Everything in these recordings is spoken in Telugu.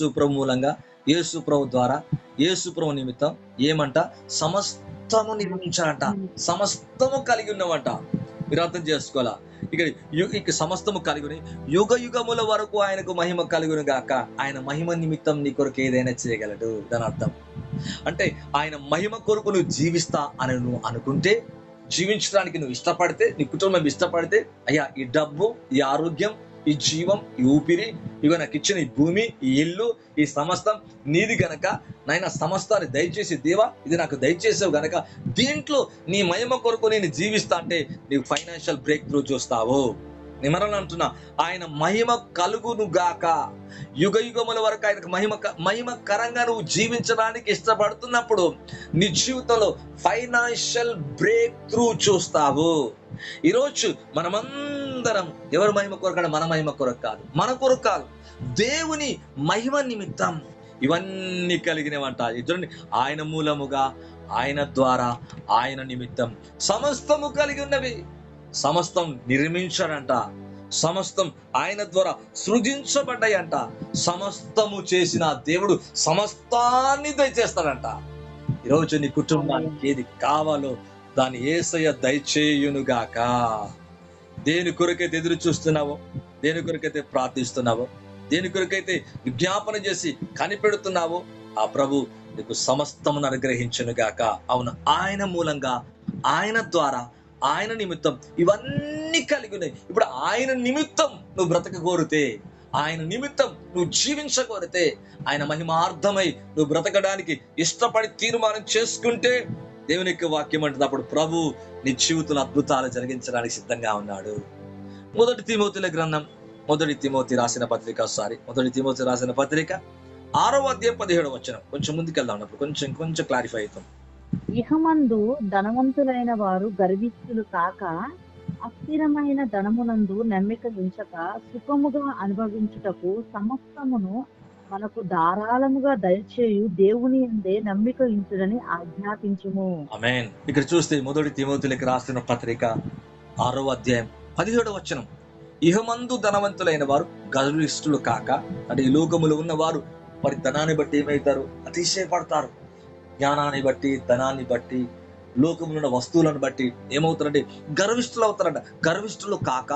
యేసుప్రభు మూలంగా, యేసుప్రభు ద్వారా, యేసుప్రభు నిమిత్తం ఏమంట సమస్తము నిర్మించాలంట, సమస్తము కలిగి ఉన్నవంట. మీరు అర్థం చేసుకోవాలా? ఇక సమస్తము కలిగి యుగ యుగముల వరకు ఆయనకు మహిమ కలుగును గాక. ఆయన మహిమ నిమిత్తం నీ కొరకు ఏదైనా చేయగలడు. దాని అర్థం అంటే ఆయన మహిమ కొరకు నువ్వు జీవిస్తా అని నువ్వు అనుకుంటే, జీవించడానికి నువ్వు ఇష్టపడితే, నీ కుటుంబం ఇష్టపడితే, అయ్యా ఈ డబ్బు, ఈ ఆరోగ్యం, ఈ జీవం, ఈ ఊపిరి, ఇగో నాకు ఇచ్చిన ఈ భూమి, ఈ ఇల్లు, ఈ సమస్తం నీది గనక నాయన సమస్తాన్ని దయచేసి దేవా ఇది నాకు దయచేసావు గనక దీంట్లో నీ మహిమ కొరకు నేను జీవిస్తా అంటే నీకు ఫైనాన్షియల్ బ్రేక్ త్రూ చూస్తావు. నిమరణ అంటున్నా, ఆయన మహిమ కలుగును గాక. యుగ యుగముల వరకు ఆయనకు మహిమకరంగా నువ్వు జీవించడానికి ఇష్టపడుతున్నప్పుడు నీ జీవితంలో ఫైనాన్షియల్ బ్రేక్ త్రూ చూస్తావు. ఈరోజు మనమందరం ఎవరి మహిమ కొరకు? మన మహిమ కొరకు కాదు, మన కొరకు కాదు, దేవుని మహిమ నిమిత్తం ఇవన్నీ కలిగినవంట. చూడండి, ఆయన మూలముగా, ఆయన ద్వారా, ఆయన నిమిత్తం సమస్తము కలిగి ఉన్నవి. సమస్తం నిర్మించాడంట, సమస్తం ఆయన ద్వారా సృజించబడ్డాయంట. సమస్తము చేసిన దేవుడు సమస్తాన్ని దయచేస్తాడంట. ఈరోజు నీ కుటుంబానికి ఏది కావాలో దాన్ని యేసయ్య దయచేయునుగాక. దేని కొరకైతే ఎదురు చూస్తున్నావో, దేని కొరకైతే ప్రార్థిస్తున్నావో, దేని కొరకైతే విజ్ఞాపన చేసి కనిపెడుతున్నావో ఆ ప్రభు నీకు సమస్తమును అనుగ్రహించునుగాక. అవును, ఆయన మూలంగా, ఆయన ద్వారా, ఆయన నిమిత్తం ఇవన్నీ కలిగి ఉన్నాయి. ఇప్పుడు ఆయన నిమిత్తం నువ్వు బ్రతక కోరితే, ఆయన నిమిత్తం నువ్వు జీవించకోరితే, ఆయన మహిమార్థమై నువ్వు బ్రతకడానికి ఇష్టపడి తీర్మానం చేసుకుంటే దేవుని యొక్క వాక్యం అంటుంది అప్పుడు ప్రభు నీ జీవితంలో అద్భుతాలు జరిగించడానికి సిద్ధంగా ఉన్నాడు. మొదటి తిమోతి రాసిన పత్రిక 6వ అధ్యాయం 17వ వచనం. కొంచెం ముందుకెళ్దాం, ఉన్నప్పుడు కొంచెం క్లారిఫై అవుతాం. ఇహమందు ధనవంతులైన వారు గర్విష్ఠులు కాక, అస్థిరమైన ధనమునందు నమ్మిక ఉంచక, సుఖముగా అనుభవించుటకు సమస్తమును మనకు ధారాళముగా దయచేయు దేవుని యందే నమ్మిక ఉంచుడని ఆజ్ఞాపించుము. ఆమేన్. ఇక్కడ చూస్తే మొదటి తిమోతికి రాసిన పత్రిక 6వ అధ్యాయం 17వ వచనం. ఇహమందు ధనవంతులైన వారు గర్విష్ఠులు కాక, అంటే ఈ లోకములో ఉన్న వారు వారి ధనాన్ని బట్టి ఏమవుతారు? అతిశయపడతారు. జ్ఞానాన్ని బట్టి, ధనాన్ని బట్టి, లోకములో ఉన్న వస్తువులను బట్టి ఏమవుతారంటే గర్విష్ఠులు అవుతారంట. గర్విష్ఠులు కాక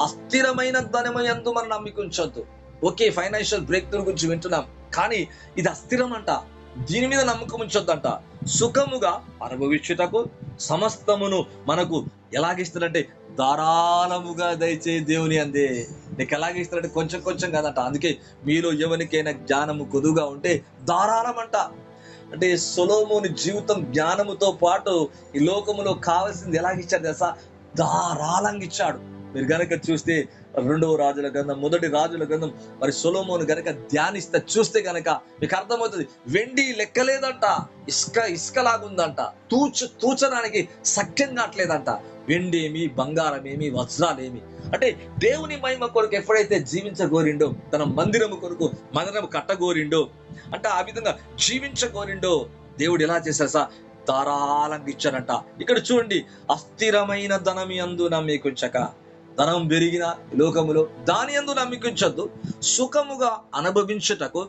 అస్థిరమైన ధనము యందు మనం నమ్మిక ఉంచొద్దు. ఓకే, ఫైనాన్షియల్ బ్రేక్ త్రూ గురించి వింటున్నాం, కానీ ఇది అస్థిరం అంట. దీని మీద నమ్మకం ఉంచొద్దంట. సుఖముగా అనుభవించుటకు సమస్తమును మనకు ఎలాగిస్తాడంటే ధారాళముగా దయచే దేవుని అందే. నీకు ఎలాగిస్తాడంటే కొంచెం కాదంట. అందుకే మీలో ఎవరికైనా జ్ఞానము కొదువుగా ఉంటే ధారాళం అంట. అంటే సొలొమోను జీవితం జ్ఞానముతో పాటు ఈ లోకములో కావాల్సింది ఎలాగిచ్చాడు తెలుసా? ధారాళంగా ఇచ్చాడు. మీరు గనక చూస్తే 2వ రాజుల గ్రంథం, 1 రాజుల గ్రంథం, మరి సొలొమోను గనక ధ్యానిస్తే చూస్తే గనక మీకు అర్థమవుతుంది. వెండి లెక్కలేదంట, ఇసుకలాగుందంట, తూచడానికి సఖ్యం కావట్లేదంట. వెండేమి, బంగారమేమి, వజ్రాలేమి. అంటే దేవుని మహిమ కొరకు ఎప్పుడైతే జీవించగోరిండో, తన మందిరము కొరకు మందిరము కట్టగోరిండో, అంటే ఆ విధంగా జీవించగోరిండో దేవుడు ఎలా చేశారు సార్? ధారాళంగా ఇచ్చారంట. ఇక్కడ చూడండి, అస్థిరమైన ధనం యందు నమ్మికుంచక, ధనం పెరిగిన లోకములో దాని యందు నమ్మికుంచొద్దు. సుఖముగా అనుభవించుటకు,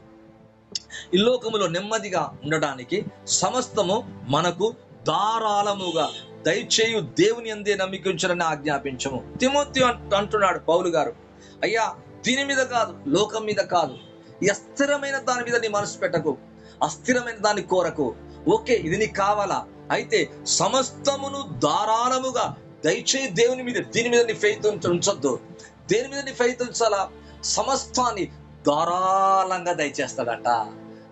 ఈ లోకములో నెమ్మదిగా ఉండడానికి సమస్తము మనకు ధారాళముగా దయచేయు దేవుని యందే నమ్మికుంచరని ఆజ్ఞాపించము. తిమోతి అంటున్నాడు పౌలు గారు, అయ్యా దీని మీద కాదు, లోకం మీద కాదు, ఈ అస్థిరమైన దాని మీద నీ మనసు పెట్టకు, అస్థిరమైన దాన్ని కోరకు. ఓకే, ఇది నీకు కావాలా? అయితే సమస్తమును ధారాళముగా దయచేయి దేవుని మీద. దీని మీద నీ ఫెయిత్ ఉంచొద్దు. దేని మీద నీ ఫెయిత్ ఉంచాలా? సమస్తాన్ని ధారాళంగా దయచేస్తాడంట.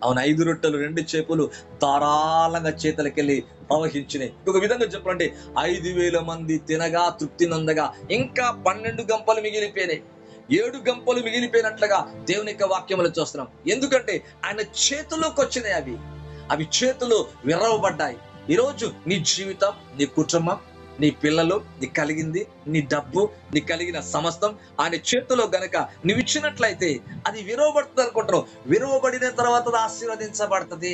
అవును, 5 రొట్టెలు 2 చేపలు ధారాళంగా చేతులకెళ్ళి ప్రవహించినాయి. ఒక విధంగా చెప్పాలంటే 5,000 మంది తినగా తృప్తి నందగా ఇంకా 12 గంపలు మిగిలిపోయినాయి. 7 గంపలు మిగిలిపోయినట్లుగా దేవుని యొక్క వాక్యములు చూస్తున్నాం. ఎందుకంటే ఆయన చేతుల్లోకి వచ్చినాయి. అవి చేతులు విరవబడ్డాయి. ఈరోజు నీ జీవితం, నీ కుటుంబం, నీ పిల్లలు, నీ కలిగింది, నీ డబ్బు, నీ కలిగిన సమస్తం ఆయన చేతిలో గనక నువ్వు ఇచ్చినట్లయితే అది విరవబడుతుంది అనుకుంటున్నావు. విరవబడిన తర్వాత అది ఆశీర్వదించబడుతుంది.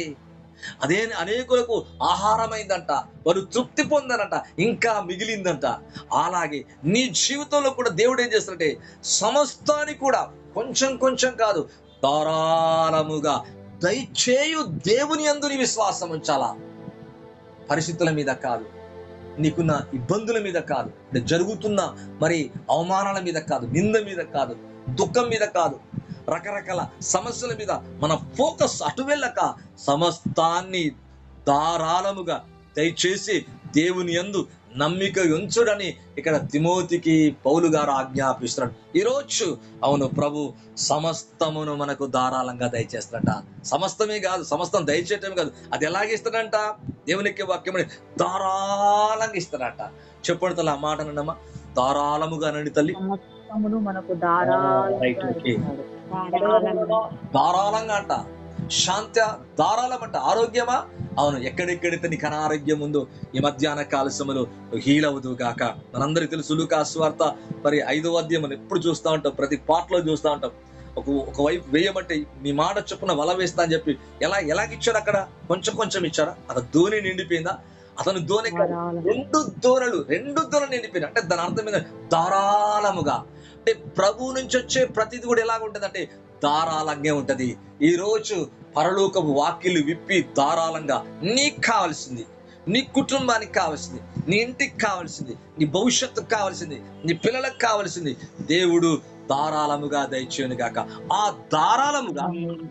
అదే అనేకులకు ఆహారమైందంట, వారు తృప్తి పొందారంట, ఇంకా మిగిలిందంట. అలాగే నీ జీవితంలో కూడా దేవుడు ఏం చేస్తాడంటే సమస్తాన్ని కూడా కొంచెం కాదు, ధారాళముగా దయచేయు దేవుని యందు నీ విశ్వాసం ఉంచాలా. పరిస్థితుల మీద కాదు, నీకున్న ఇబ్బందుల మీద కాదు, జరుగుతున్న మరి అవమానాల మీద కాదు, నింద మీద కాదు, దుఃఖం మీద కాదు, రకరకాల సమస్యల మీద మన ఫోకస్ అటు వెళ్ళక సమస్తాన్ని ధారాళముగా దయచేసి దేవుని యందు నమ్మిక ఉంచుడని ఇక్కడ తిమోతికి పౌలు గారు ఆజ్ఞాపిస్తున్నాడు. ఈరోజు అవును, ప్రభు సమస్తమును మనకు ధారాళంగా దయచేస్తాడట. సమస్తమే కాదు, సమస్తం దయచేయటమే కాదు, అది ఎలాగే ఇస్తాడంట, దేవునికి వాక్యమని ధారాళంగా ఇస్తాడట. చెప్పండి తల్లి, ఆ మాట అన్నమ్మా, ధారాళముగా అనండి తల్లి. సమస్తమును మనకు ధారాళంగా అంట. శాంతి ధారాళం అంట. ఆరోగ్యమా, అవును, ఎక్కడెక్కడైతే నీకు అనారోగ్యం ఉందో ఈ మధ్యాహ్న కాల సమయంలో హీల్ అవ్వదు గాక. మనందరికీ తెలుసు లూకా సువార్త మరి 5వ అధ్యాయం మనం ఎప్పుడు చూస్తూ ఉంటాం, ప్రతి పాటలో చూస్తూ ఉంటాం. ఒకవైపు వేయమంటే నీ మాట చొప్పున వల వేస్తా అని చెప్పి ఎలాగిచ్చాడు అక్కడ? కొంచెం కొంచెం ఇచ్చాడా? అతను ధోని నిండిపోయిందా? అతను ధోని రెండు ధోరణులు నిండిపోయినా అంటే దాని అర్థం మీద ధారాళముగా. అంటే ప్రభువు నుంచి వచ్చే ప్రతిది కూడా ఎలాగుంటది అంటే ధారాళంగా ఉంటది. ఈ రోజు పరలోకపు వాక్యలు విప్పి ధారాళంగా నీకు కావాల్సింది, నీ కుటుంబానికి కావాల్సింది, నీ ఇంటికి కావాల్సింది, నీ భవిష్యత్తుకు కావాల్సింది, నీ పిల్లలకు కావాల్సింది దేవుడు ధారాళముగా దయచేయను గాక. ఆ ధారాళముగా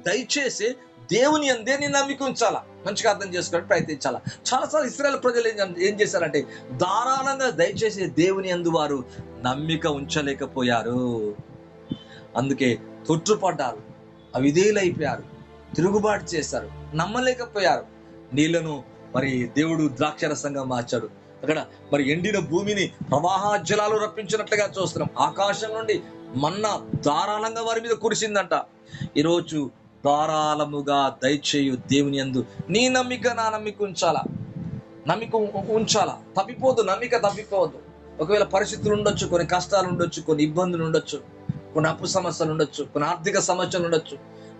దయచేసి దేవుని అందే నీ నమ్మిక ఉంచాలా. మంచిగా అర్థం చేసుకోవడానికి ప్రయత్నించాలా. చాలాసార్లు ఇశ్రాయేలు ప్రజలు ఏం చేశారంటే ధారాళంగా దయచేసి దేవుని అందు వారు నమ్మిక ఉంచలేకపోయారు. అందుకే తొట్టుపడ్డారు, అవిధేయులైపోయారు, తిరుగుబాటు చేశారు, నమ్మలేకపోయారు. నీళ్లను మరి దేవుడు ద్రాక్షరసంగా మార్చాడు. అక్కడ మరి ఎండిన భూమిని ప్రవాహ జలాలు రప్పించినట్లుగా చూస్తున్నాం. ఆకాశం నుండి మన్నా ధారాళంగా వారి మీద కురిసిందంట. ఈరోజు ధారాళముగా దయచేయు దేవుని యందు నీ నమ్మిక నా నమ్మిక ఉంచాలా. నమ్మిక ఉంచాలా, తప్పిపోదు, నమ్మిక తప్పిపోవద్దు. ఒకవేళ పరిస్థితులు ఉండొచ్చు, కొన్ని కష్టాలు ఉండొచ్చు, కొన్ని ఇబ్బందులు ఉండొచ్చు, కొన్ని అప్పు సమస్యలు ఉండొచ్చు, కొన్ని ఆర్థిక సమస్యలు ఉండొచ్చు,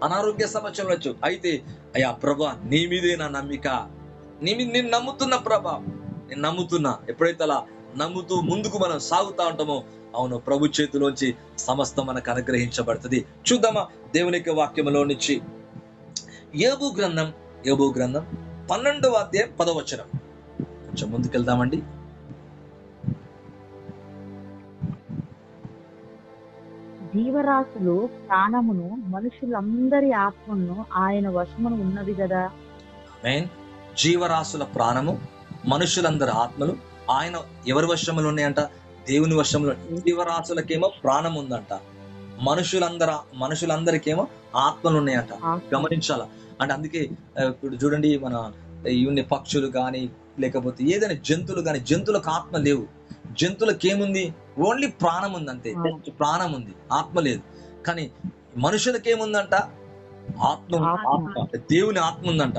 అనారోగ్య సమస్యలు ఉండొచ్చు. అయితే అయ్యా ప్రభా, నీ మీదే నా నమ్మిక, నేను నమ్ముతున్నా ప్రభా, నేను నమ్ముతున్నా. ఎప్పుడైతే అలా నమ్ముతూ ముందుకు మనం సాగుతా ఉంటామో అవును, ప్రభు చేతిలోంచి సమస్తం మనకు అనుగ్రహించబడుతుంది. చూద్దామా దేవుని యొక్క వాక్యములో నుంచి యోబు గ్రంథం 12వ అధ్యాయం 10వ వచనం. కొంచెం ముందుకెళ్దామండి. జీవరాశులు ప్రాణమును మనుషులందరి ఆత్మను ఆయన వశమును ఉన్నది కదా. జీవరాశుల ప్రాణము, మనుషులందరి ఆత్మలు ఆయన ఎవరి వశములు ఉన్నాయంట? దేవుని వశంలో. జీవరాశులకేమో ప్రాణం ఉందంట, మనుషులందరికేమో ఆత్మలు ఉన్నాయంట. గమనించాల. అంటే అందుకే ఇప్పుడు చూడండి, మన ఇవన్నీ పక్షులు కానీ లేకపోతే ఏదైనా జంతువులు కానీ, జంతువులకు ఆత్మ లేవు. జంతువులకు ఏముంది? ఓన్లీ ప్రాణం ఉంది అంతే. ప్రాణం ఉంది, ఆత్మ లేదు. కానీ మనుషులకేముందంట? ఆత్మ. దేవుని ఆత్మ ఉందంట.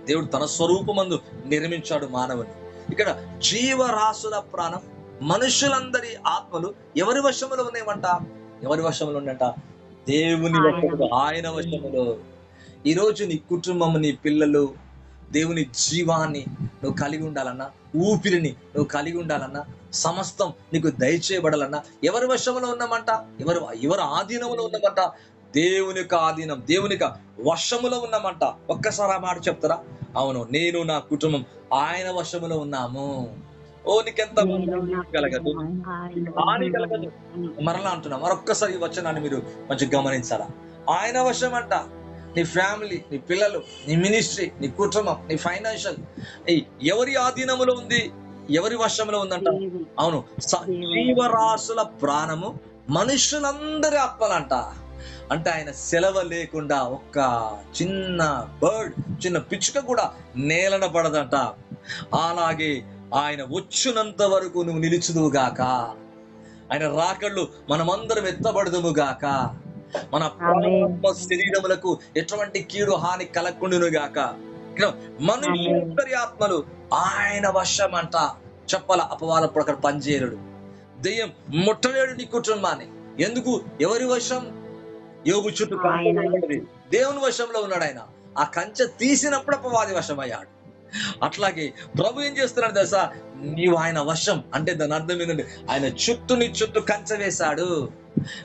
దేవుడు తన స్వరూపమందు నిర్మించాడు మానవుని. ఇక్కడ జీవరాశుల ప్రాణం, మనుషులందరి ఆత్మలు ఎవరి వశములో ఉన్నాయమంట? ఎవరి వశములో ఉందంట? దేవుని వశములో, ఆయన వశములో. ఈరోజు నీ కుటుంబం, నీ పిల్లలు దేవుని జీవాన్ని నువ్వు కలిగి ఉండాలన్నా, ఊపిరిని నువ్వు కలిగి ఉండాలన్నా, సమస్తం నీకు దయచేయబడాలన్నా ఎవరి వశములో ఉన్నామంట? ఎవరు ఆధీనంలో ఉన్నామంట? దేవుని యొక్క ఆధీనం, దేవుని యొక్క వశములో ఉన్నామంట. ఒక్కసారి ఆ మాట చెప్తారా? అవును, నేను నా కుటుంబం ఆయన వశములో ఉన్నాము. ఓ, నీకెంత కలగదు, హాని కలగదు. మరలా అంటున్నా, మరొక్కసారి ఈ వచనాన్ని మీరు మంచిగా గమనించాలా. ఆయన వశం అంట. నీ ఫ్యామిలీ, నీ పిల్లలు, నీ మినిస్ట్రీ, నీ కుటుంబం, నీ ఫైనాన్షియల్ ఎవరి ఆధీనములో ఉంది? ఎవరి వశంలో ఉందంట? అవును, జీవరాశుల ప్రాణము, మనుషులందరి ఆత్మలంట. అంటే ఆయన సెలవు లేకుండా ఒక్క చిన్న బర్డ్, చిన్న పిచ్చుక కూడా నేలన పడదంట. అలాగే ఆయన వచ్చునంత వరకు నువ్వు నిలుచుదువుగాక. ఆయన రాకళ్ళు మనమందరం ఎత్తబడదుము గాక. మన శరీరములకు ఎటువంటి కీడు హాని కలగకుండును గాక. మనుషులందరి ఆత్మలు ఆయన వశం అంట. చెప్పాల, అపవాద ప్రకారం పనిచేయడు. దెయ్యం ముట్టలేడు నీ కుటుంబాన్ని. ఎందుకు? ఎవరి వశం? యోబు చుట్టూ దేవుని వశంలో ఉన్నాడు ఆయన. ఆ కంచె తీసినప్పుడు అపవాది వశం అయ్యాడు. అట్లాగే ప్రభు ఏం చేస్తున్నాడు తెలుసా? నీవు ఆయన వశం అంటే దాని అర్థం ఏంటంటే ఆయన నీ చుట్టూ కంచె వేశాడు.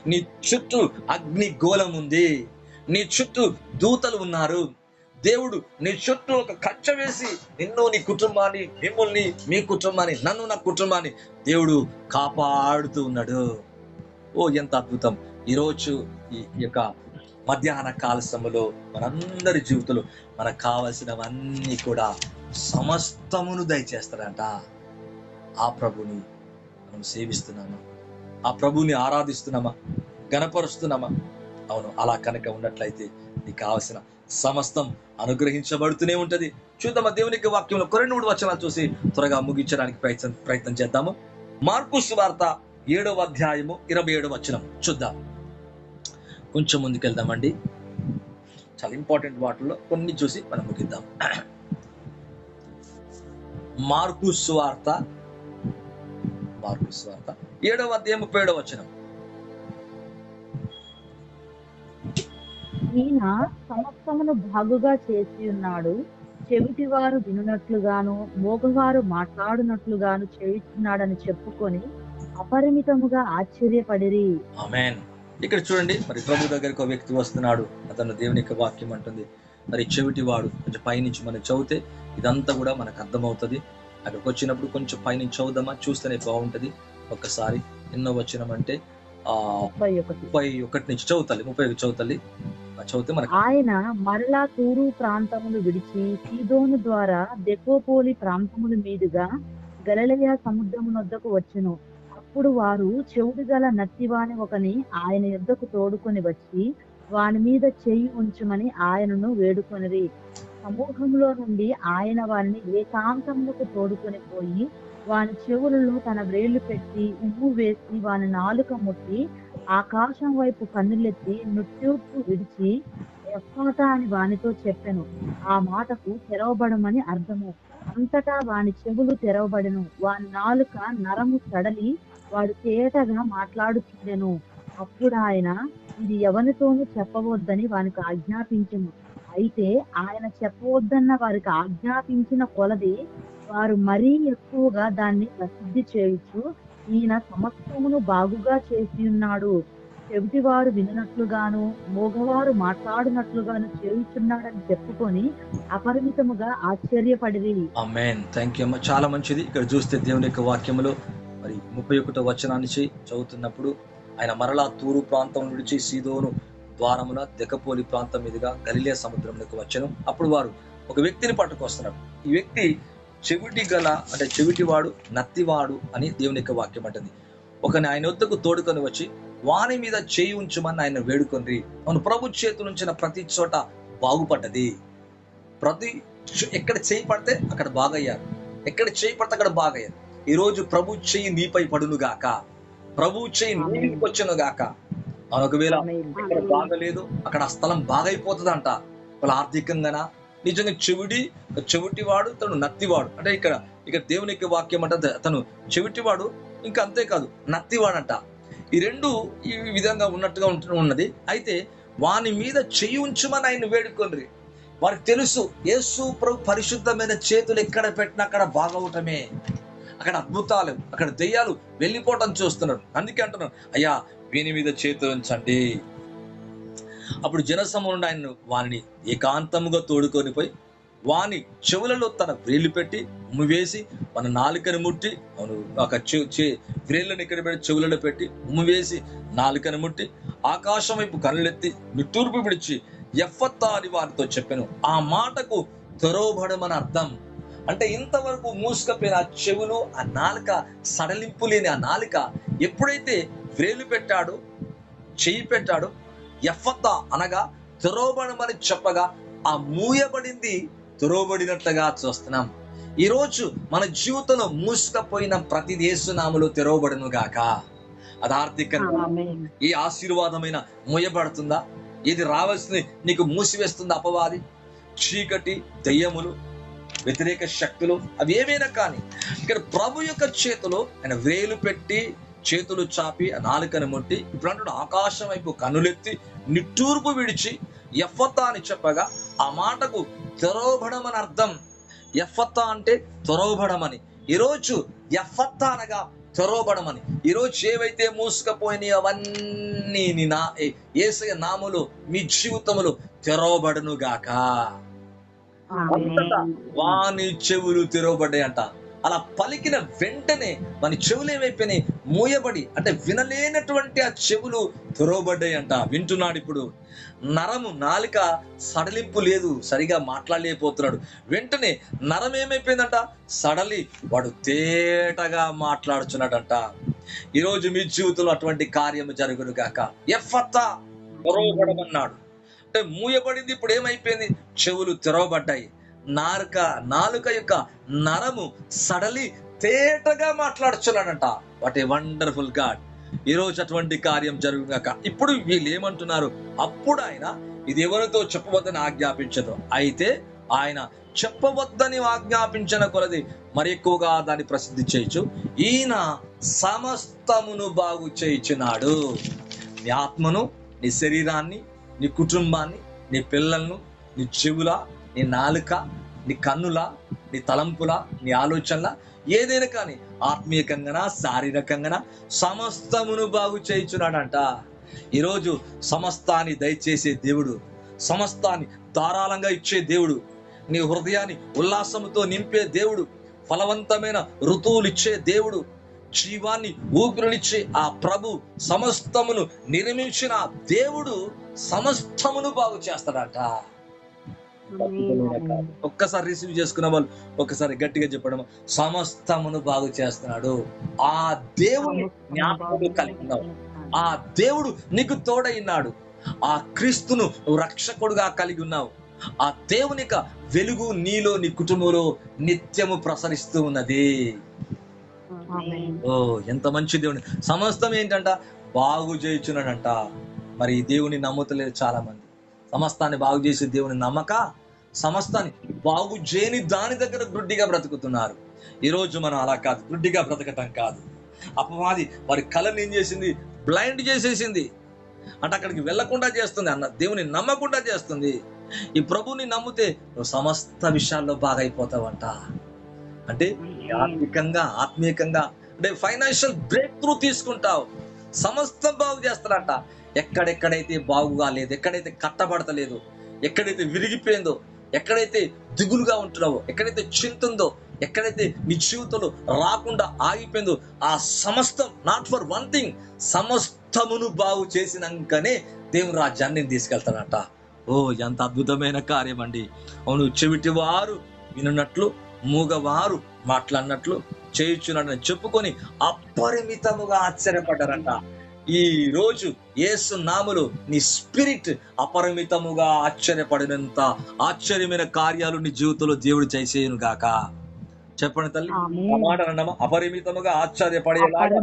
నీ చుట్టూ అగ్ని గోళం ఉంది. నీ చుట్టూ దూతలు ఉన్నారు. దేవుడు నీ చుట్టూ ఒక కంచె వేసి నిన్ను, నీ కుటుంబాన్ని, మిమ్మల్ని, మీ కుటుంబాన్ని, నన్ను, నా కుటుంబాన్ని దేవుడు కాపాడుతూ ఉన్నాడు. ఓ ఎంత అద్భుతం! ఈరోజు ఈ యొక్క మధ్యాహ్న కాల సమయంలో మనందరి జీవితంలో మనకు కావలసినవన్నీ కూడా సమస్తమును దయచేస్తాడంట. ఆ ప్రభుని మనం సేవిస్తున్నామా? ఆ ప్రభుని ఆరాధిస్తున్నామా? గణపరుస్తున్నామా? అవును, అలా కనుక ఉన్నట్లయితే నీకు కావలసిన సమస్తం అనుగ్రహించబడుతూనే ఉంటది. చూద్దామా దేవునికి వాక్యంలో 2 వచనాలు చూసి త్వరగా ముగించడానికి ప్రయత్నం చేద్దాము. మార్కు సువార్త 7వ అధ్యాయము 27వ వచనం చూద్దాం. కొంచెం ముందుకెళ్దామండి. చాలా ఇంపార్టెంట్ వాటిల్లో కొన్ని చూసి మనం ముగిద్దాం. మార్కు సువార్త 7వ అధ్యాయం 37వ వచనం. ఈయన సమస్తమును బాగుగా చేసి ఉన్నాడు, చెవిటివారు వినున్నట్లుగాను మోగవారు మాట్లాడునట్లుగాను చేయుచున్నాడని చెప్పుకొని అపరిమితముగా ఆశ్చర్యపడిరి. ఆమేన్. ఇక్కడ చూడండి, మరి ప్రభు దగ్గరికి ఒక వ్యక్తి వస్తున్నాడు. అతను దేవుని యొక్క వాక్యం అంటుంది, మరి చెవిటివాడు. కొంచెం పైనుంచి మనం చదివితే ఇదంతా కూడా మనకు అర్థమవుతుంది. అక్కడికి వచ్చినప్పుడు కొంచెం పైనుంచి చదువుదామా, చూస్తేనే బాగుంటది. ఒక్కసారి ఎన్నో వచనం అంటే 31 నుంచి చదువుతాలి, 35 చదువుతాలి. చదివితే మనకు ఆయన మరలా తూరు ప్రాంతములు విడిచి సీదోను ద్వారా దెకోపోలి ప్రాంతముల మీదుగా గలిలయ సముద్రమునొద్దకు వచ్చెను. అప్పుడు వారు చెవుడు గల నత్తివాని ఒకని ఆయన యొద్దకు తోడుకొని వచ్చి వాని మీద చెయ్యి ఉంచుమని ఆయనను వేడుకొనిరి. సమూహంలో నుండి ఆయన వారిని ఏకాంతములకు తోడుకొని పోయి వాని చెవులలో తన వ్రేళ్లు పెట్టి ఉమ్ము వేసి వాని నాలుక ముట్టి ఆకాశం వైపు కన్నులెత్తి నృత్యూర్పు విడిచి ఎఫ్ఫాతా అని వానితో చెప్పెను. ఆ మాటకు తెరవబడమని అర్థము. అంతటా వాని చెవులు తెరవబడెను, వాని నాలుక నరము సడలి వాడు తేటగా మాట్లాడుచుండెను. అప్పుడు ఆయన ఇది ఎవరితోనూ చెప్పవద్దని వానికి ఆజ్ఞాపించెను. అయితే ఆయన చెప్పవద్దన్న వారికి ఆజ్ఞాపించిన కొలది వారు మరీ ఎక్కువగా దాన్ని ప్రసిద్ధి చేయుచు, ఈయన సమస్తమును బాగుగా చేసి ఉన్నాడు, చెవిటివారు వినున్నట్లుగాను మోగవారు మాట్లాడినట్లుగాను చేయుచున్నాడని చెప్పుకొని అపరిమితముగా ఆశ్చర్యపడిరి. ఆమేన్. థ్యాంక్ యూ అమ్మ, చాలా మంచిది. ఇక్కడ చూస్తే దేవుని యొక్క వాక్యములో మరి 31వ వచనాన్ని చదువుతున్నప్పుడు ఆయన మరలా తూరు ప్రాంతం విడిచి సీదోను ద్వారమున దెకపోలి ప్రాంతం మీదుగా గలిలయ సముద్రంలోకి వచ్చెను. అప్పుడు వారు ఒక వ్యక్తిని పట్టుకొస్తున్నారు. ఈ వ్యక్తి చెవిటి గల అంటే చెవిటివాడు, నత్తివాడు అని దేవుని యొక్క వాక్యం అంటుంది. ఒకని ఆయన వద్దకు తోడుకొని వచ్చి వాని మీద చేయి ఉంచమని ఆయన వేడుకొని అవును, ప్రభు చేతులు ఉంచిన ప్రతి చోట బాగుపడ్డది. ఎక్కడ చేయి పడితే అక్కడ బాగయ్యారు, ఎక్కడ చేయి పడితే అక్కడ బాగయ్యారు. ఈ రోజు ప్రభు చెయ్యి నీపై పడును గాక, ప్రభు చెయ్యి నీకు వచ్చును గాక. ఒకవేళ ఎక్కడ బాగలేదు అక్కడ ఆ స్థలం బాగైపోతుందంట. వాళ్ళ ఆర్థికంగానా నిజంగా చెవిటివాడు, తను నత్తివాడు అంటే ఇక్కడ దేవుని యొక్క వాక్యం అంటే తను చెవిటివాడు, ఇంకా అంతేకాదు నత్తివాడంట. ఈ రెండు ఈ విధంగా ఉన్నట్టుగా ఉన్నది. అయితే వాని మీద చెయ్యి ఉంచుమని ఆయన వేడుకొండ్రి. వారికి తెలుసు యేసు ప్రభు పరిశుద్ధమైన చేతులు ఎక్కడ పెట్టినా అక్కడ బాగవటమే, అక్కడ అద్భుతాలు, అక్కడ దెయ్యాలు వెళ్ళిపోవటం చూస్తున్నారు. అందుకే అంటున్నారు, అయ్యా వీని మీద చేతులు ఉంచండి. అప్పుడు జనసమూహంలో ఆయన వానిని ఏకాంతముగా తోడుకొని పోయి వాని చెవులలో తన వ్రేళ్లు పెట్టి ఉమ్ము వేసి మన నాలుకను ముట్టి ఒక వ్రేళ్ళని ఇక్కడ పెట్టి చెవులలో పెట్టి ఉమ్ము వేసి నాలుకను ముట్టి ఆకాశం వైపు కన్నులెత్తి నిట్టూర్పు విడిచి ఎఫ్ఫతా అని వారితో చెప్పాను. ఆ మాటకు తెరవబడమని అర్థం. అంటే ఇంతవరకు మూసుకపోయిన ఆ చెవులు, ఆ నాలుక, సడలింపు లేని ఆ నాలుక ఎప్పుడైతే వ్రేలు పెట్టాడు, చెయ్యి పెట్టాడు, ఎఫ్ఫతా అనగా తెరవబడమని చెప్పగా ఆ మూయబడింది తెరవబడినట్లుగా చూస్తున్నాం. ఈరోజు మన జీవితంలో మూసుకపోయిన ప్రతి యేసునామములో తెరవబడును గాక. అది ఆర్థికంగా ఈ ఆశీర్వాదమైన మూయబడుతుందా? ఇది రావాల్సింది నీకు మూసివేస్తుందా? అపవాది, చీకటి, దెయ్యములు, వ్యతిరేక శక్తులు, అవి ఏమైనా కానీ ఇక్కడ ప్రభు యొక్క చేతిలో ఆయన వేలు పెట్టి చేతులు చాపి ఆ నాలుకను ముట్టి ఇప్పుడు అంటాడు ఆకాశం వైపు కన్నులెత్తి నిట్టూర్పు విడిచి ఎఫ్ఫతా అని చెప్పగా ఆ మాటకు తెరవబడమని అర్థం. ఎఫ్ఫతా అంటే తెరవబడమని. ఈరోజు ఎఫ్ఫతా అనగా తెరవబడమని. ఈరోజు ఏవైతే మూసుకపోయినాయో అవన్నీ యేసయ్య నామములో మీ జీవితములో తెరవబడును గాక. అంతటా వాని చెవులు తెరవబడ్డాయి అంట. అలా పలికిన వెంటనే మన చెవులు ఏమైపోయినాయి? మూయబడి, అంటే వినలేనటువంటి ఆ చెవులు తెరవబడ్డాయి అంట. వింటున్నాడు ఇప్పుడు. నరము, నాలుక సడలింపు లేదు, సరిగా మాట్లాడలేకపోతున్నాడు. వెంటనే నరం ఏమైపోయిందంట? సడలి వాడు తేటగా మాట్లాడుచున్నాడంట. ఈరోజు మీ జీవితంలో అటువంటి కార్యము జరుగును గాక. ఎఫ్ఫతా, తెరవబడమన్నాడు. అంటే మూయబడింది, ఇప్పుడు ఏమైపోయింది? చెవులు తెరవబడ్డాయి. నాలుక యొక్క నరము సడలి తేటగా మాట్లాడుచున్నాడంట. What a wonderful God. ఈరోజు అటువంటి కార్యం జరుగుగాక. ఇప్పుడు వీళ్ళు ఏమంటున్నారు? అప్పుడు ఆయన ఇది ఎవరితో చెప్పవద్దని ఆజ్ఞాపించదు, అయితే ఆయన చెప్పవద్దని ఆజ్ఞాపించిన కొలది మరి ఎక్కువగా దాన్ని ప్రసిద్ధి చేయొచ్చు. ఈయన సమస్తమును బాగు చేయుచున్నాడు. నీ ఆత్మను, నీ శరీరాన్ని, నీ కుటుంబాన్ని, నీ పిల్లలను, నీ చెవుల, నీ నాలుక, నీ కన్నుల, నీ తలంపుల, నీ ఆలోచనల, ఏదైనా కానీ ఆత్మీయకంగా శారీరకంగా సమస్తమును బాగు చేయుచున్నాడంట. ఈరోజు సమస్తాన్ని దయచేసే దేవుడు, సమస్తాన్ని ధారాళంగా ఇచ్చే దేవుడు, నీ హృదయాన్ని ఉల్లాసముతో నింపే దేవుడు, ఫలవంతమైన ఋతువులు ఇచ్చే దేవుడు, జీవాన్ని ఊపిరినిచ్చే ఆ ప్రభు, సమస్తమును నిర్మించిన దేవుడు సమస్తమును బాగు చేస్తాడట. ఒక్కసారి రిసీవ్ చేసుకున్న వాళ్ళు ఒక్కసారి గట్టిగా చెప్పడం, సమస్తమును బాగు చేస్తున్నాడు. ఆ దేవుని జ్ఞాపకం కలిగి ఉన్నావు. ఆ దేవుడు నీకు తోడైనాడు. ఆ క్రీస్తును రక్షకుడుగా కలిగి ఉన్నావు. ఆ దేవుని యొక్క వెలుగు నీలో, నీ కుటుంబంలో నిత్యము ప్రసరిస్తూ ఉన్నది. ఓ ఎంత మంచి దేవుని. సమస్తం ఏంటంట? బాగు చేయుచున్నాడంట. మరి దేవుని నమ్ముతలేదు చాలా మంది. సమస్తాన్ని బాగు చేసే దేవుని నమ్మక సమస్తాన్ని బాగు చేయని దాని దగ్గర గుడ్డిగా బ్రతుకుతున్నారు. ఈరోజు మనం అలా కాదు, గుడ్డిగా బ్రతకటం కాదు. అపవాది వారి కళను ఏం చేసింది? బ్లైండ్ చేసేసింది. అంటే అక్కడికి వెళ్లకుండా చేస్తుంది, అన్న దేవుని నమ్మకుండా చేస్తుంది. ఈ ప్రభుని నమ్మితే నువ్వు సమస్త విషయాల్లో బాగా అయిపోతావంట. అంటే ఆత్మీయంగా అంటే ఫైనాన్షియల్ బ్రేక్ త్రూ తీసుకుంటావు. సమస్తం బాగు చేస్తాడంట. ఎక్కడెక్కడైతే బాగుగా లేదు, ఎక్కడైతే కట్టబడతలేదు, ఎక్కడైతే విరిగిపోయిందో, ఎక్కడైతే దిగులుగా ఉంటున్నావో, ఎక్కడైతే చింత ఉందో, ఎక్కడైతే నీ జీవితంలో రాకుండా ఆగిపోయిందో, ఆ సమస్తం, నాట్ ఫర్ వన్ థింగ్, సమస్తమును బాగు చేసినాకనే దేవుని రాజ్యాన్ని తీసుకెళ్తాడంట. ఓ ఎంత అద్భుతమైన కార్యం అండి. అవును, చెవిటివారు వినున్నట్లు, మూగవారు మాట్లాడినట్లు చేయుచున్నాడని చెప్పుకొని అపరిమితముగా ఆశ్చర్యపడ్డారంట. ఈ రోజు యేసు నామములో నీ స్పిరిట్ అపరిమితముగా ఆశ్చర్యపడినంత ఆశ్చర్యమైన కార్యాలు నీ జీవితంలో దేవుడు చేసేయును గాక. చెప్పండి తల్లి, ఆ మాట అన్నమా? అపరిమితముగా ఆశ్చర్యపడేలాగా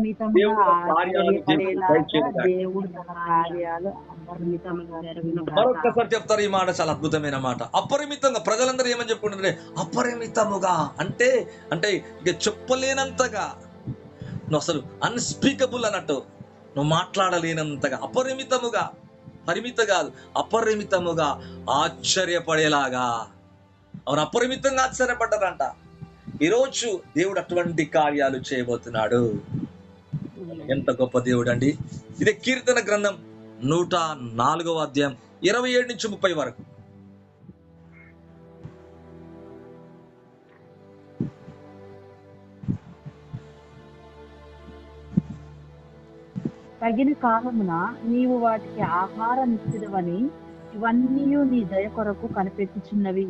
మరొక్కసారి చెప్తారు ఈ మాట, చాలా అద్భుతమైన మాట. అపరిమితంగా. ప్రజలందరూ ఏమని చెప్పుకుంటారంటే అపరిమితముగా అంటే అంటే ఇక చెప్పలేనంతగా, నువ్వు అసలు అన్స్పీకబుల్ అన్నట్టు, నువ్వు మాట్లాడలేనంతగా, అపరిమితముగా, పరిమిత కాదు అపరిమితముగా ఆశ్చర్యపడేలాగా. అవును, అపరిమితంగా ఆశ్చర్యపడ్డారంట. ఈరోజు దేవుడు అటువంటి కార్యాలు చేయబోతున్నాడు. ఎంత గొప్ప దేవుడు అండి. ఇదే కీర్తన గ్రంథం 104వ అధ్యాయం 27 నుంచి 30 వరకు. తగిన కాలమున నీవు వాటికి ఆహారమిచ్చిదవని ఇవన్నీ నీ దయ కొరకు కనిపెట్టుచున్నవి.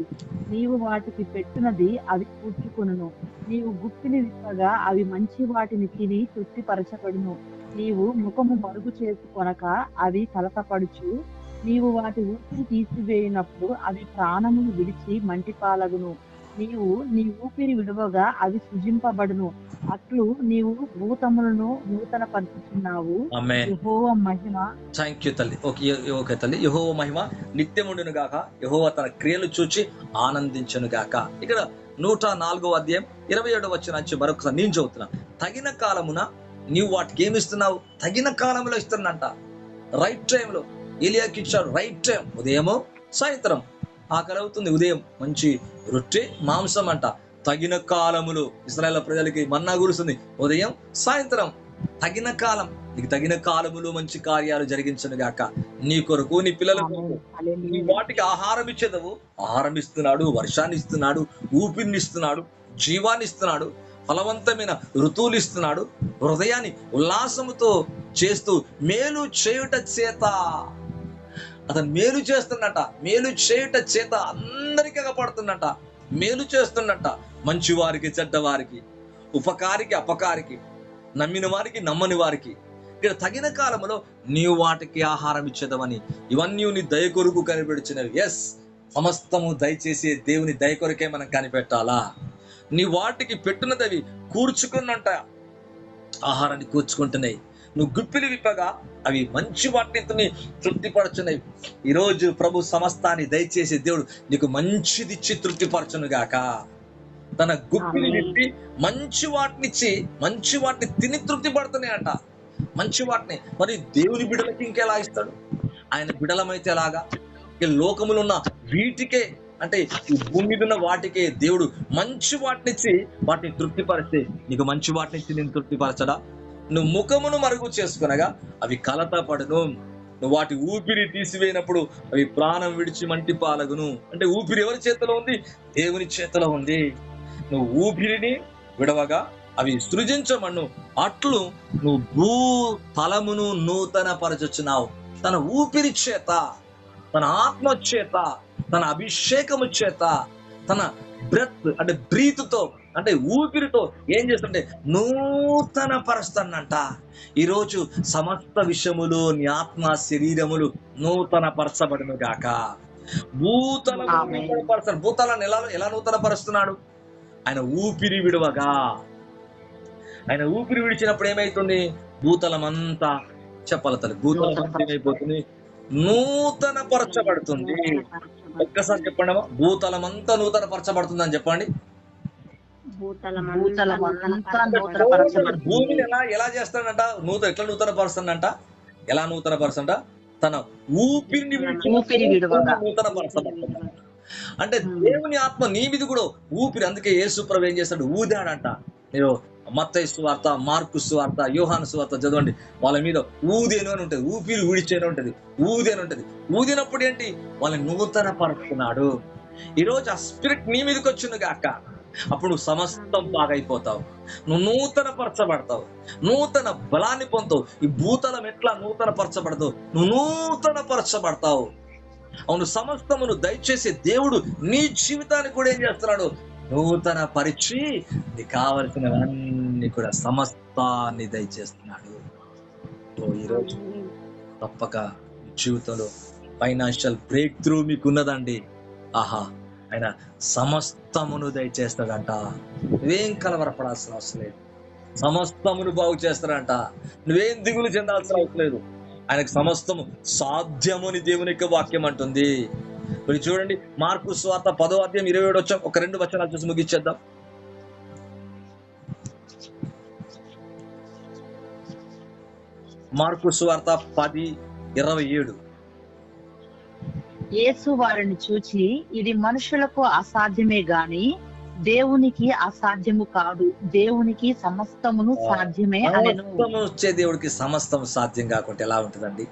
నీవు వాటికి పెట్టునది అవి కూర్చుకొనును. నీవు గుప్పిని విప్పగా అవి మంచి వాటిని తిని తృప్తిపరచబడును. నీవు ముఖము మరుగు చేసుకొనక అవి కలతపడుచు. నీవు వాటి ఊపిరి తీసివేయినప్పుడు అవి ప్రాణమును విడిచి మంటిపాలగును. నీవు నీ ఊపిరి విడువగా అవి సృజింపబడును. అట్లు నీవు భూతములను నూతన పరుచుచున్నావు. యెహోవా మహిమ. థ్యాంక్ యూ తల్లి. ఓకే తల్లి. యెహోవా మహిమ నిత్యముండును గాక. యెహోవా తన క్రియలు చూచి ఆనందించును గాక. ఇక్కడ 104వ అధ్యాయం 27వ వచనం నుంచి మరొకసారి నేను చదువుతున్నా. తగిన కాలమున నీవు వాటికి ఏమి ఇస్తున్నావు? తగిన కాలంలో ఇస్తున్నంట. రైట్ టైంలో ఏలియాకి ఇచ్చాడు. రైట్ టైం, ఉదయము సాయంత్రం. ఆకలి అవుతుంది, ఉదయం మంచి రొట్టె మాంసం అంట. తగిన కాలములో ఇశ్రాయేలు ప్రజలకి మన్నా కురుస్తుంది ఉదయం సాయంత్రం. తగిన కాలం, నీకు తగిన కాలములో మంచి కార్యాలు జరిగించను గాక. నీ కొరకు, నీ పిల్లల కొరకు నీ వాటికి ఆహారం ఇచ్చేదవు. ఆహారం ఇస్తున్నాడు, వర్షాన్ని ఇస్తున్నాడు, ఊపిరిని ఇస్తున్నాడు, జీవాన్ని ఇస్తున్నాడు, ఫలవంతమైన ఋతువులు ఇస్తున్నాడు. హృదయాన్ని ఉల్లాసముతో చేస్తూ మేలు చేయుట చేత, అతను మేలు చేస్తున్నట, మేలు చేయుట చేత అందరికీ అగపడుతున్నట, మేలు చేస్తున్నట్ట. మంచి వారికి, చెడ్డవారికి, ఉపకారికి, అపకారికి, నమ్మిన వారికి, నమ్మని వారికి. ఇక్కడ తగిన కాలంలో నీవు వాటికి ఆహారం ఇచ్చేదవని. ఇవన్నీ నీ దయ కొరకు కనిపెడుచున్నవి. ఎస్, సమస్తము దయచేసి దేవుని దయ కొరకే మనం కనిపెట్టాలా. నీ వాటికి పెట్టున్నదవి కూర్చుకున్నంట ఆహారాన్ని కూర్చుకుంటున్నాయి. నువ్వు గుప్పిలి విప్పగా అవి మంచి వాటిని తృప్తిపరచున్నాయి. ఈరోజు ప్రభు సమస్తాన్ని దయచేసి దేవుడు నీకు మంచిదిచ్చి తృప్తిపరచును గాక. తన గుప్పిలి విప్పి మంచి వాటినిచ్చి, మంచి వాటిని తిని తృప్తి పడుతున్నాయంట. మంచి వాటిని మరి దేవుని బిడలకి ఇంకెలా ఇస్తాడు? ఆయన బిడలమైతే ఎలాగా? ఈ లోకములో ఉన్న వీటికే, అంటే ఈ భూమి మీద ఉన్న వాటికే దేవుడు మంచి వాటినిచ్చి వాటిని తృప్తిపరిస్తే నీకు మంచి వాటినిచ్చి నేను తృప్తిపరచడా? నువ్వు ముఖమును మరుగు చేసుకునగా అవి కలత పడును. నువ్వు వాటి ఊపిరి తీసివేయినప్పుడు అవి ప్రాణం విడిచి మంటి పాలగును. అంటే ఊపిరి ఎవరి చేతిలో ఉంది? దేవుని చేతిలో ఉంది. నువ్వు ఊపిరిని విడవగా అవి సృజించమను. అట్లు నువ్వు భూ తలమును నూతన పరచుచున్నావు. తన ఊపిరి చేత, తన ఆత్మ చేత, తన అభిషేకము చేత, తన బ్రెత్ అంటే బ్రీత్తో, అంటే ఊపిరితో ఏం చేస్తుంటే నూతన పరుస్తానంట. ఈరోజు సమస్త విషయములు నీ ఆత్మ శరీరములు నూతన పరచబడును గాక. భూతలను ఎలా నూతన పరుస్తున్నాడు? ఆయన ఊపిరి విడవగా. ఆయన ఊపిరి విడిచినప్పుడు ఏమైతుంది? భూతలం అంతా, చెప్పాలి తల్లి, భూతలం అంతా ఏమైపోతుంది? నూతన పరచబడుతుంది. ఒక్కసారి చెప్పండి అమ్మా, భూతలం అంతా నూతన పరచబడుతుంది అని చెప్పండి. భూమిని ఎలా చేస్తాడంట? ఎట్లా నూతన పరుస్తాడంట? ఎలా నూతన పరుస్తాడంట? తన ఊపిరిని నూతన పరచబడుతుంది. అంటే దేవుని ఆత్మ నీ మీద కూడా ఊపిరి. అందుకే యేసు ప్రభు ఏం చేస్తాడు? ఊదాడంట. మీరు మత్తయి సువార్త, మార్కు సువార్త, యోహాను సువార్త చదవండి. వాళ్ళ మీద ఊదేను అని ఉంటుంది, ఊపిరి ఊడిచేను ఉంటుంది, ఊదేను ఉంటుంది. ఊదినప్పుడు ఏంటి? వాళ్ళని నూతన పరుస్తున్నాడు. ఈరోజు ఆ స్పిరిట్ నీ మీదకి వచ్చింది గాక. అప్పుడు నువ్వు సమస్తం బాగైపోతావు. నువ్వు నూతన పరచబడతావు, నూతన బలాన్ని పొందుతావు. ఈ భూతలం ఎట్లా నూతన పరచబడతావు? నువ్వు నూతన పరచబడతావు. అవును, సమస్తమును దయచేసి దేవుడు నీ జీవితాన్ని కూడా ఏం చేస్తున్నాడు? నూతన పరిచి నీకు కావలసినవన్నీ కూడా సమస్తాన్ని దయచేస్తున్నాడు. ఈరోజు తప్పక జీవితంలో ఫైనాన్షియల్ బ్రేక్ త్రూ మీకు ఉన్నదండి. ఆహా, ఆయన సమస్తమును దయచేస్తాడంట. నువ్వేం కలవరపడాల్సిన అవసరం లేదు. సమస్తమును బాగు చేస్తాడంట. నువ్వేం దిగులు చెందాల్సిన అవసరం లేదు. ఆయనకు సమస్తము సాధ్యము అని దేవుని యొక్క వాక్యం అంటుంది. మీరు చూడండి, మార్కు సువార్త 10వ అధ్యాయం 27 వచ్చాం. ఒక 2 వచనాలు చూసి ముగించేద్దాం. మార్కు సువార్త 10:27. యేసు వారిని చూచి, ఇది మనుషులకు అసాధ్యమే గాని దేవునికి అసాధ్యము కాదు, దేవునికి సమస్తమును సాధ్యమే అనెను. వచ్చే దేవుడికి సమస్తం సాధ్యం కాకుంటే ఎలా ఉంటుందండి?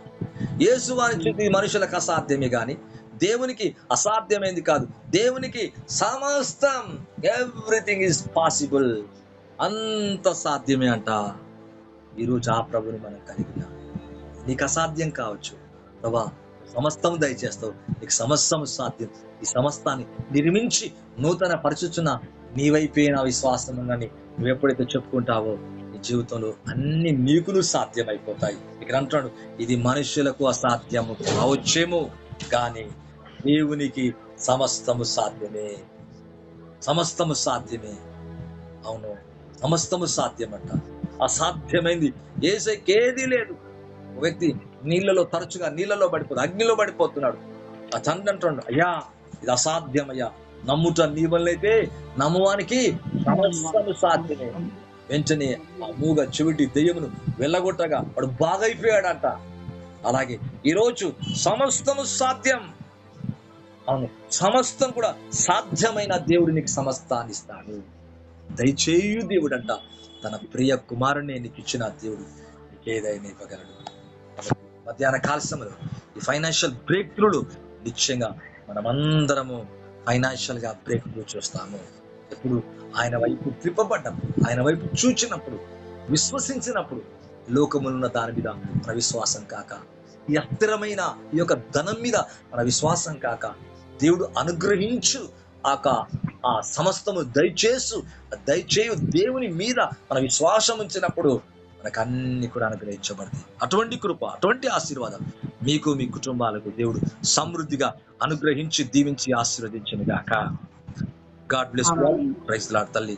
యేసు వారిని చూచి మనుషులకు అసాధ్యమే గాని దేవునికి అసాధ్యమైంది కాదు. దేవునికి సమస్తం, ఎవ్రీథింగ్ ఈజ్ పాసిబుల్, అంత సాధ్యమే అంట. ఈరోజు ఆ ప్రభుని మనం కలిగిన, నీకు అసాధ్యం కావచ్చు, ప్రభా సమస్తం దయచేస్తావు, నీకు సమస్తం సాధ్యం. ఈ సమస్తాన్ని నిర్మించి నూతన పరచుచున్న నీ వైపే నా విశ్వాసం ఉందని నువ్వు ఎప్పుడైతే చెప్పుకుంటావో నీ జీవితంలో అన్ని నీకులు సాధ్యమైపోతాయి. ఇక్కడ అంటున్నాడు, ఇది మనుషులకు అసాధ్యము కావచ్చేమో కానీ దేవునికి సమస్తము సాధ్యమే. సమస్తము సాధ్యమే. అవును, సమస్తము సాధ్యమంట. అసాధ్యమైంది యేసుకి ఏదీ లేదు. ఒక వ్యక్తి తరచుగా నీళ్ళలో పడిపోతుంది, అగ్నిలో పడిపోతున్నాడు. ఆ తండ్రి అంటున్నాడు, అయ్యా ఇది అసాధ్యమయ్యా, నమ్ముట నీ వల్లైతే నమ్మువానికి సమస్తము సాధ్యమే. వెంటనే ఆ మూగ చెవిటి దెయ్యమును వెళ్ళగొట్టగా వాడు బాగైపోయాడంట. అలాగే ఈరోజు సమస్తము సాధ్యం. అవును, సమస్తం కూడా సాధ్యమైన దేవుడు నీకు సమస్తాన్ని ఇస్తాడు. దయచేయు దేవుడు అంట తన ప్రియ కుమారుని నీకు ఇచ్చిన దేవుడు నీకు ఏదైనా ఇవ్వగలడు. మధ్యాహ్న కాల సమయంలో ఈ ఫైనాన్షియల్ బ్రేక్ త్రూలు నిశ్చయంగా మనమందరము ఫైనాన్షియల్ గా బ్రేక్ త్రూ చూస్తాము. ఎప్పుడు ఆయన వైపు త్రిప్పబడ్డప్పుడు, ఆయన వైపు చూచినప్పుడు, విశ్వసించినప్పుడు లోకములున్న దాని మీద మన విశ్వాసం కాక, ఈ అస్థిరమైన ఈ యొక్క ధనం మీద మన విశ్వాసం కాక, దేవుడు అనుగ్రహించు ఆ సమస్తము దయచేయు దేవుని మీద మన విశ్వాసం ఉంచినప్పుడు మనకు అన్ని కూడా అనుగ్రహించబడతాయి. అటువంటి కృప, అటువంటి ఆశీర్వాదం మీకు, మీ కుటుంబాలకు దేవుడు సమృద్ధిగా అనుగ్రహించి దీవించి ఆశీర్వదించును గాక. God bless you all. Praise the Lord. తల్లి